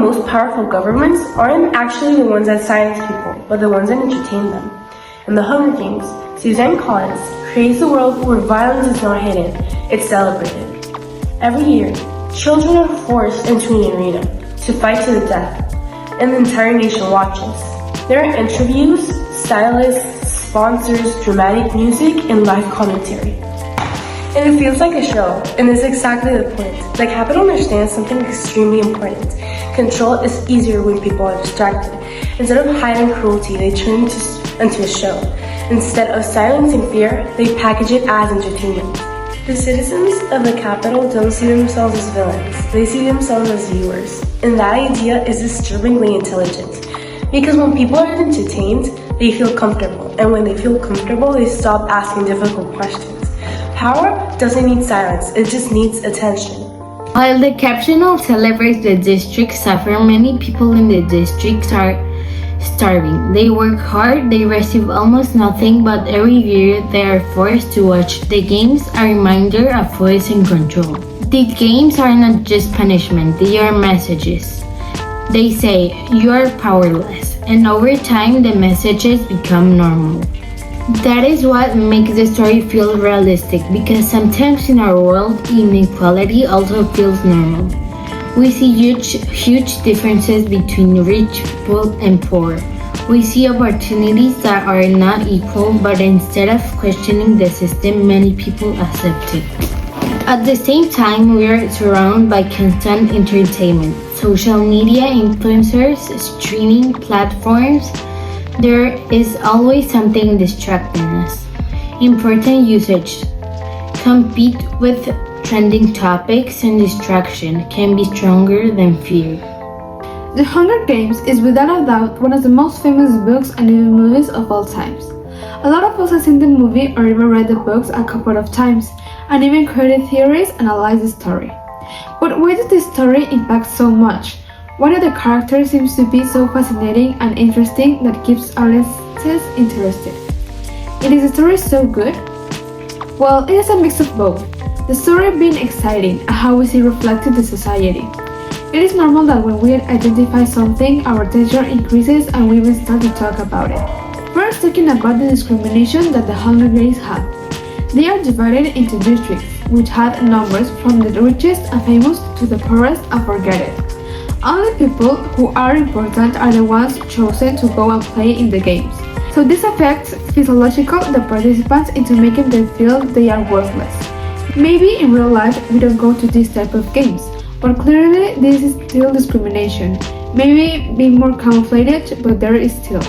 most powerful governments aren't actually the ones that silence people, but the ones that entertain them. In The Hunger Games, Suzanne Collins creates a world where violence is not hidden, it's celebrated. Every year, children are forced into an arena to fight to the death, and the entire nation watches. There are interviews, stylists, sponsors, dramatic music, and live commentary. And it feels like a show, and it's exactly the point. The Capitol understands something extremely important. Control is easier when people are distracted. Instead of hiding cruelty, they turn it into a show. Instead of silencing fear, they package it as entertainment. The citizens of the Capitol don't see themselves as villains. They see themselves as viewers. And that idea is disturbingly intelligent. Because when people are entertained, they feel comfortable. And when they feel comfortable, they stop asking difficult questions. Power doesn't need silence, it just needs attention. While the Capitol celebrates the district suffer, many people in the districts are starving. They work hard, they receive almost nothing, but every year they are forced to watch the games, a reminder of voice and control. The games are not just punishment, they are messages. They say, you are powerless, and over time the messages become normal. That is what makes the story feel realistic, because sometimes in our world, inequality also feels normal. We see huge differences between rich people and poor. We see opportunities that are not equal, but instead of questioning the system, many people accept it. At the same time, we are surrounded by constant entertainment, social media influencers, streaming platforms. There is always something distracting us. Important usage. Compete with trending topics, and distraction can be stronger than fear. The Hunger Games is without a doubt one of the most famous books and even movies of all times. A lot of us have seen the movie or even read the books a couple of times, and even created theories and analyzed the story. But why does this story impact so much? One of the characters seems to be so fascinating and interesting that keeps audiences interested. Is the story so good? Well, it is a mix of both. The story being exciting and how we see reflected in society. It is normal that when we identify something, our attention increases and we even start to talk about it. First, talking about the discrimination that the Hunger Games have. They are divided into districts, which had numbers from the richest and famous to the poorest and forgotten. Only people who are important are the ones chosen to go and play in the games. So this affects physiologically the participants into making them feel they are worthless. Maybe in real life we don't go to this type of games, but clearly this is still discrimination. Maybe being more camouflaged, but there is still.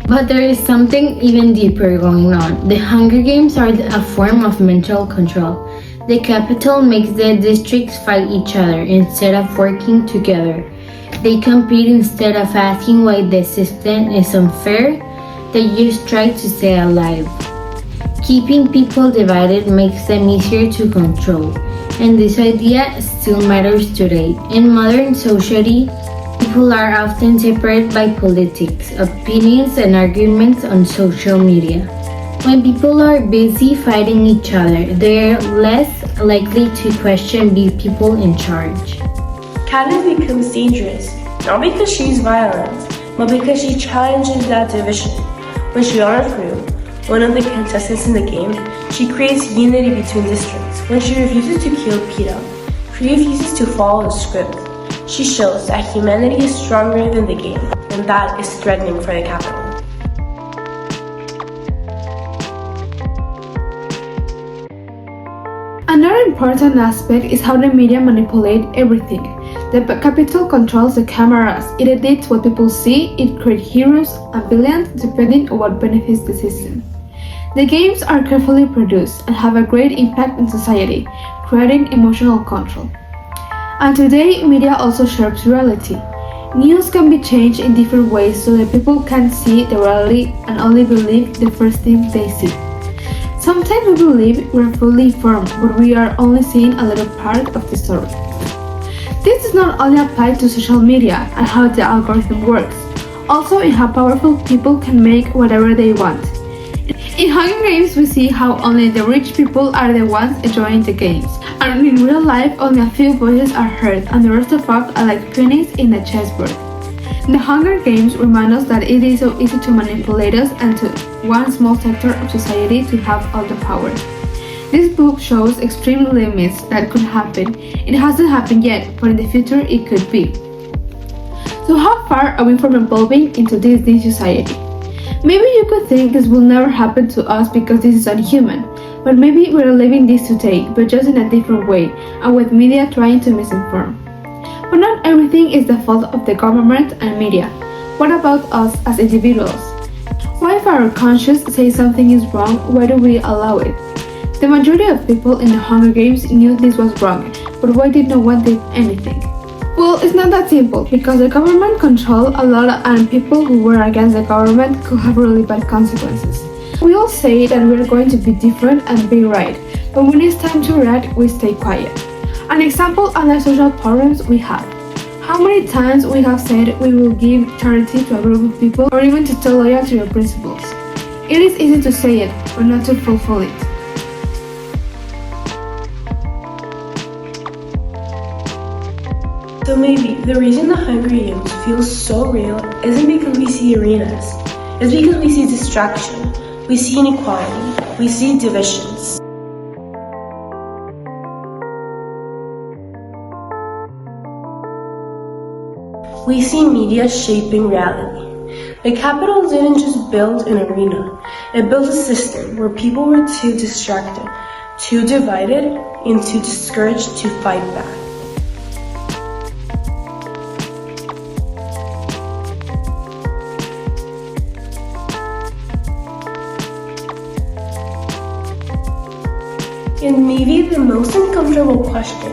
But there is something even deeper going on. The Hunger Games are a form of mental control. The Capitol makes the districts fight each other instead of working together. They compete instead of asking why the system is unfair. They just try to stay alive. Keeping people divided makes them easier to control, and this idea still matters today. In modern society, people are often separated by politics, opinions, and arguments on social media. When people are busy fighting each other, they are less likely to question the people in charge. Katniss becomes dangerous, not because she's violent, but because she challenges that division. When she's on her crew, one of the contestants in the game, she creates unity between districts. When she refuses to kill Peeta, she refuses to follow the script. She shows that humanity is stronger than the game, and that is threatening for the Capitol. Another important aspect is how the media manipulate everything. The Capitol controls the cameras, it edits what people see, it creates heroes and villains depending on what benefits the system. The games are carefully produced and have a great impact on society, creating emotional control. And today, media also shapes reality. News can be changed in different ways so that people can see the reality and only believe the first thing they see. Sometimes we believe we're fully informed, but we are only seeing a little part of the story. This does not only apply to social media and how the algorithm works, also in how powerful people can make whatever they want. In Hunger Games, we see how only the rich people are the ones enjoying the games, and in real life, only a few voices are heard, and the rest of us are like pennies in a chessboard. The Hunger Games remind us that it is so easy to manipulate us and to one small sector of society to have all the power. This book shows extreme limits that could happen. It hasn't happened yet, but in the future it could be. So how far are we from evolving into this new society? Maybe you could think this will never happen to us because this is unhuman, but maybe we're living this today, but just in a different way, and with media trying to misinform. But not everything is the fault of the government and media. What about us as individuals? Why if our conscience says something is wrong, why do we allow it? The majority of people in the Hunger Games knew this was wrong, but why did no one do anything? Well, it's not that simple, because the government controlled a lot and people who were against the government could have really bad consequences. We all say that we're going to be different and be right, but when it's time to react, we stay quiet. An example are the social problems we have. How many times we have said we will give charity to a group of people or even to stay loyal to your principles. It is easy to say it, but not to fulfill it. So maybe the reason the Hunger Games feels so real isn't because we see arenas. It's because we see distraction, we see inequality, we see divisions. We see media shaping reality. The Capitol didn't just build an arena, it built a system where people were too distracted, too divided, and too discouraged to fight back. And maybe the most uncomfortable question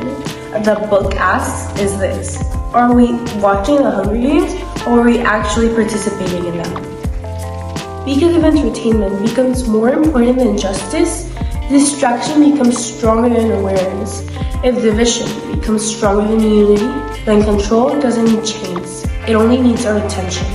the book asks is this: are we watching the Hunger Games, or are we actually participating in them? Because if entertainment becomes more important than justice, distraction becomes stronger than awareness. If division becomes stronger than unity, then control doesn't need chains, it only needs our attention.